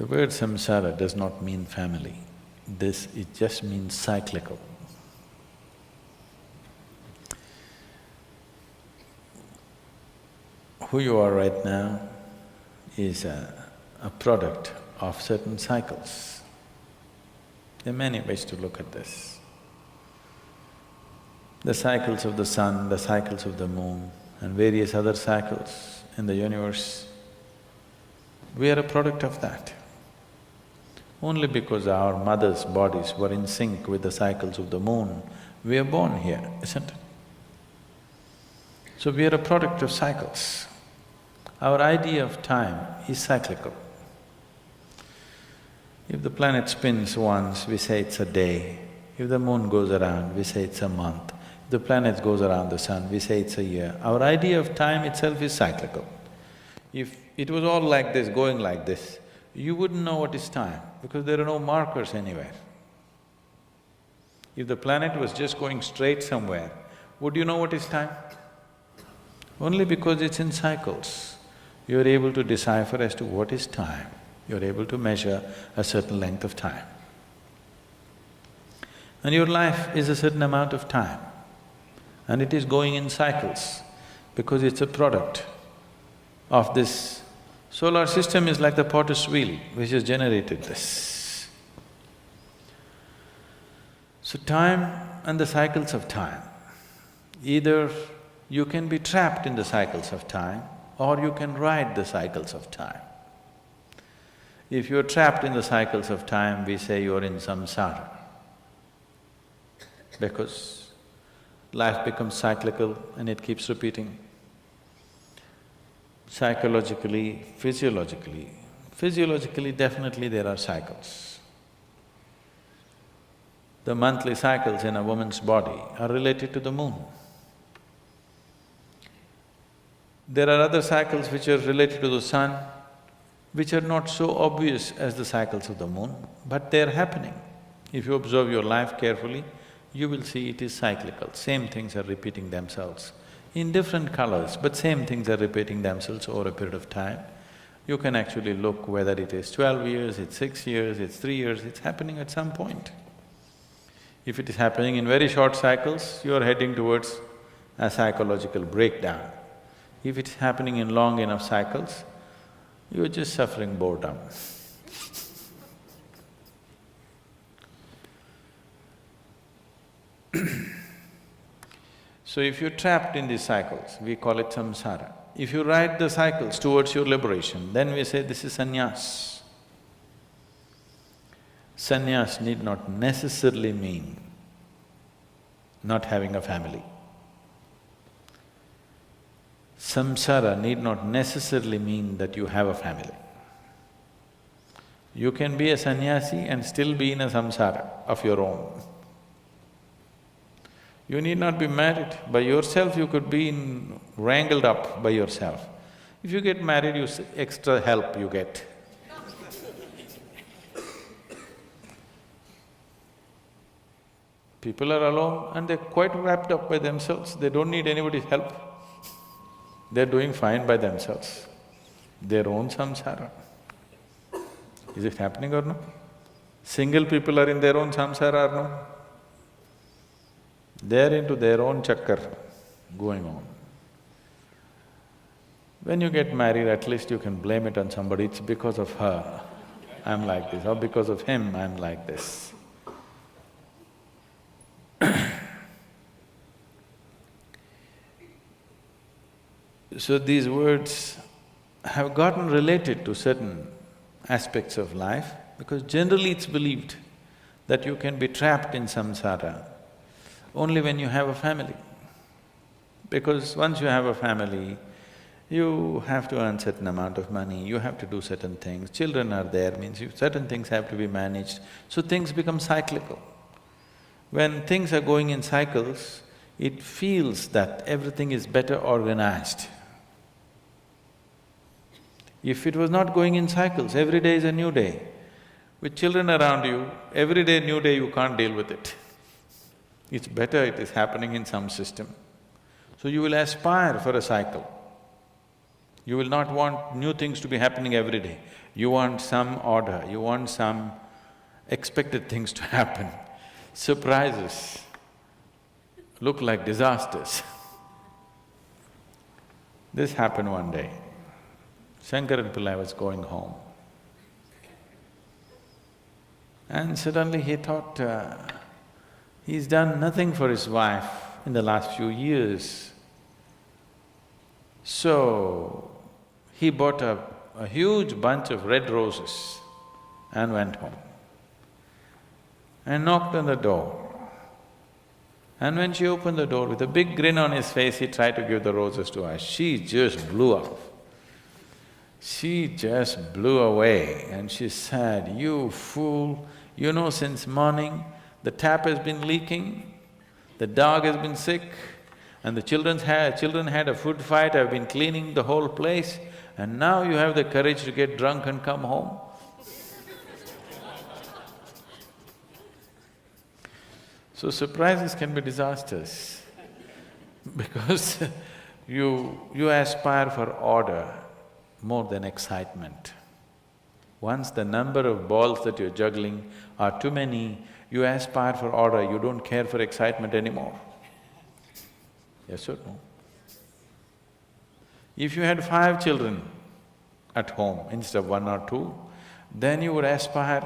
The word samsara does not mean family. It just means cyclical. Who you are right now is a product of certain cycles. There are many ways to look at this. The cycles of the sun, the cycles of the moon, and various other cycles in the universe, we are a product of that. Only because our mothers' bodies were in sync with the cycles of the moon, we are born here, isn't it? So we are a product of cycles. Our idea of time is cyclical. If the planet spins once, we say it's a day. If the moon goes around, we say it's a month. If the planet goes around the sun, we say it's a year. Our idea of time itself is cyclical. If it was all like this, going like this, you wouldn't know what is time because there are no markers anywhere. If the planet was just going straight somewhere, would you know what is time? Only because it's in cycles, you're able to decipher as to what is time. You're able to measure a certain length of time. And your life is a certain amount of time, and it is going in cycles because it's a product of this. Solar system is like the potter's wheel which has generated this. So time and the cycles of time, either you can be trapped in the cycles of time or you can ride the cycles of time. If you're trapped in the cycles of time, we say you're in samsara, because life becomes cyclical and it keeps repeating. Psychologically, physiologically definitely there are cycles. The monthly cycles in a woman's body are related to the moon. There are other cycles which are related to the sun, which are not so obvious as the cycles of the moon, but they're happening. If you observe your life carefully, you will see it is cyclical. Same things are repeating themselves in different colors, but same things are repeating themselves over a period of time. You can actually look whether it is 12 years, it's 6 years, it's 3 years, it's happening at some point. If it is happening in very short cycles, you are heading towards a psychological breakdown. If it's happening in long enough cycles, you're just suffering boredom. So if you're trapped in these cycles, we call it samsara. If you ride the cycles towards your liberation, then we say this is sanyas. Sanyas need not necessarily mean not having a family. Samsara need not necessarily mean that you have a family. You can be a sannyasi and still be in a samsara of your own. You need not be married. By yourself, you could be wrangled up by yourself. If you get married, extra help you get. People are alone and they're quite wrapped up by themselves, they don't need anybody's help. They're doing fine by themselves, their own samsara. Is it happening or no? Single people are in their own samsara or no? They're into their own chakkar going on. When you get married, at least you can blame it on somebody, it's because of her, I'm like this, or because of him, I'm like this. So these words have gotten related to certain aspects of life because generally it's believed that you can be trapped in samsara only when you have a family. Because once you have a family, you have to earn certain amount of money, you have to do certain things, children are there, means certain things have to be managed, so things become cyclical. When things are going in cycles, it feels that everything is better organized. If it was not going in cycles, every day is a new day. With children around you, every day new day, you can't deal with it. It's better it is happening in some system. So you will aspire for a cycle. You will not want new things to be happening every day. You want some order, you want some expected things to happen. Surprises look like disasters. This happened one day. Shankaran Pillai was going home. And suddenly he thought, he's done nothing for his wife in the last few years. So, he bought a huge bunch of red roses and went home and knocked on the door. And when she opened the door, with a big grin on his face, he tried to give the roses to her. She just blew up. She just blew away and she said, "You fool, you know since morning the tap has been leaking, the dog has been sick, and the children had a food fight, I've been cleaning the whole place, and now you have the courage to get drunk and come home?" So surprises can be disasters because you aspire for order more than excitement. Once the number of balls that you're juggling are too many, you aspire for order, you don't care for excitement anymore. Yes or no? If you had 5 children at home instead of 1 or 2, then you would aspire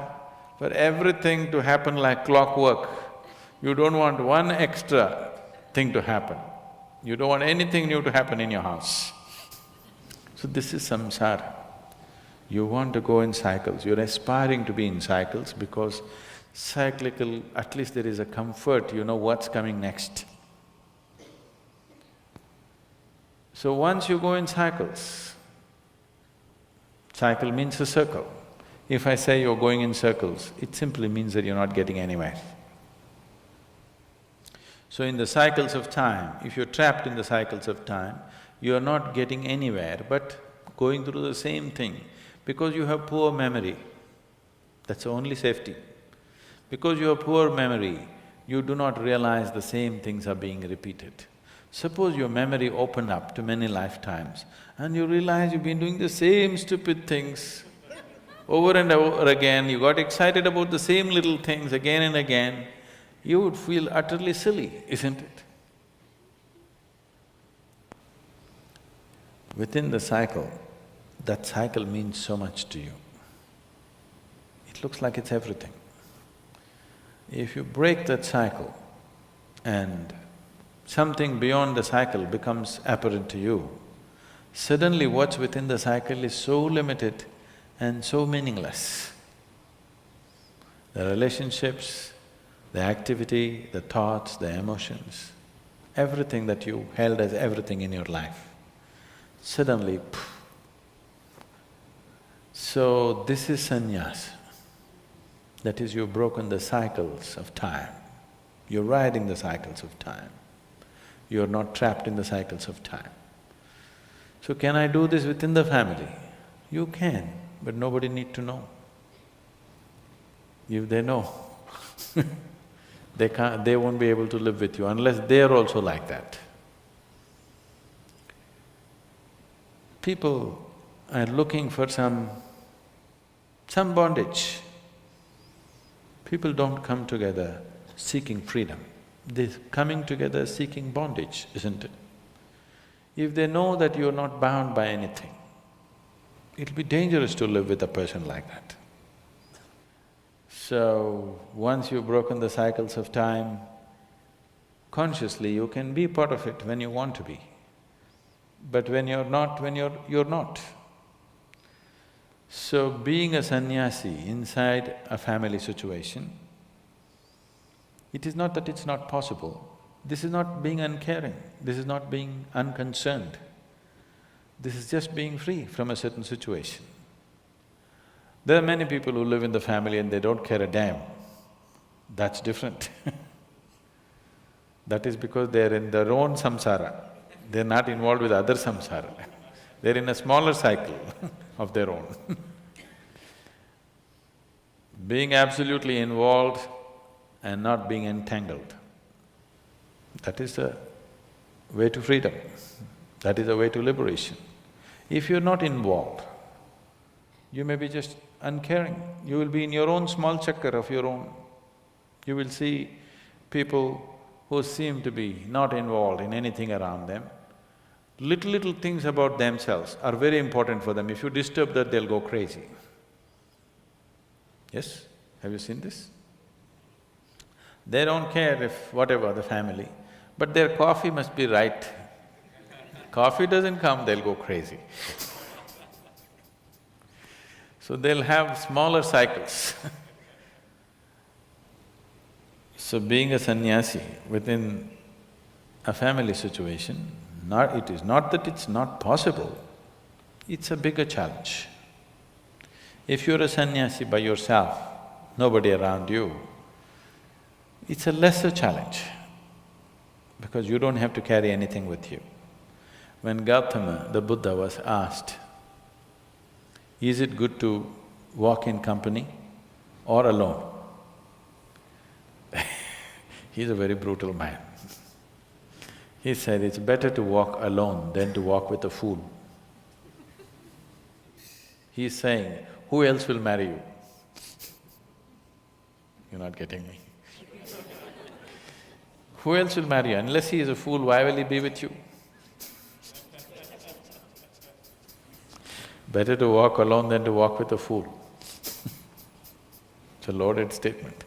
for everything to happen like clockwork. You don't want one extra thing to happen. You don't want anything new to happen in your house. So this is samsara. You want to go in cycles, you're aspiring to be in cycles because cyclical, at least there is a comfort, you know what's coming next. So once you go in cycles, cycle means a circle. If I say you're going in circles, it simply means that you're not getting anywhere. So in the cycles of time, if you're trapped in the cycles of time, you're not getting anywhere but going through the same thing because you have poor memory. That's the only safety. Because you have poor memory, you do not realize the same things are being repeated. Suppose your memory opened up to many lifetimes and you realize you've been doing the same stupid things over and over again, you got excited about the same little things again and again, you would feel utterly silly, isn't it? Within the cycle, that cycle means so much to you. It looks like it's everything. If you break that cycle and something beyond the cycle becomes apparent to you, suddenly what's within the cycle is so limited and so meaningless. The relationships, the activity, the thoughts, the emotions, everything that you held as everything in your life, suddenly, poof. So this is sannyas. That is, you've broken the cycles of time. You're riding the cycles of time. You're not trapped in the cycles of time. So can I do this within the family? You can, but nobody need to know. If they know, they won't be able to live with you unless they're also like that. People are looking for some bondage. People don't come together seeking freedom, they're coming together seeking bondage, isn't it? If they know that you're not bound by anything, it'll be dangerous to live with a person like that. So, once you've broken the cycles of time, consciously you can be part of it when you want to be. But when you're not, you're not. So being a sannyasi inside a family situation, it is not that it's not possible. This is not being uncaring, this is not being unconcerned. This is just being free from a certain situation. There are many people who live in the family and they don't care a damn. That's different. That is because they're in their own samsara. They're not involved with other samsara. They're in a smaller cycle of their own. Being absolutely involved and not being entangled, that is the way to freedom. That is the way to liberation. If you're not involved, you may be just uncaring. You will be in your own small chakkar of your own. You will see people who seem to be not involved in anything around them. Little things about themselves are very important for them. If you disturb that, they'll go crazy. Yes? Have you seen this? They don't care if whatever the family, but their coffee must be right. Coffee doesn't come, they'll go crazy. So they'll have smaller cycles. So being a sannyasi within a family situation, it is not that it's not possible, it's a bigger challenge. If you're a sannyasi by yourself, nobody around you, it's a lesser challenge because you don't have to carry anything with you. When Gautama, the Buddha, was asked, is it good to walk in company or alone? He's a very brutal man. He said, it's better to walk alone than to walk with a fool. He's saying, who else will marry you? You're not getting me. Who else will marry you? Unless he is a fool, why will he be with you? Better to walk alone than to walk with a fool. It's a loaded statement.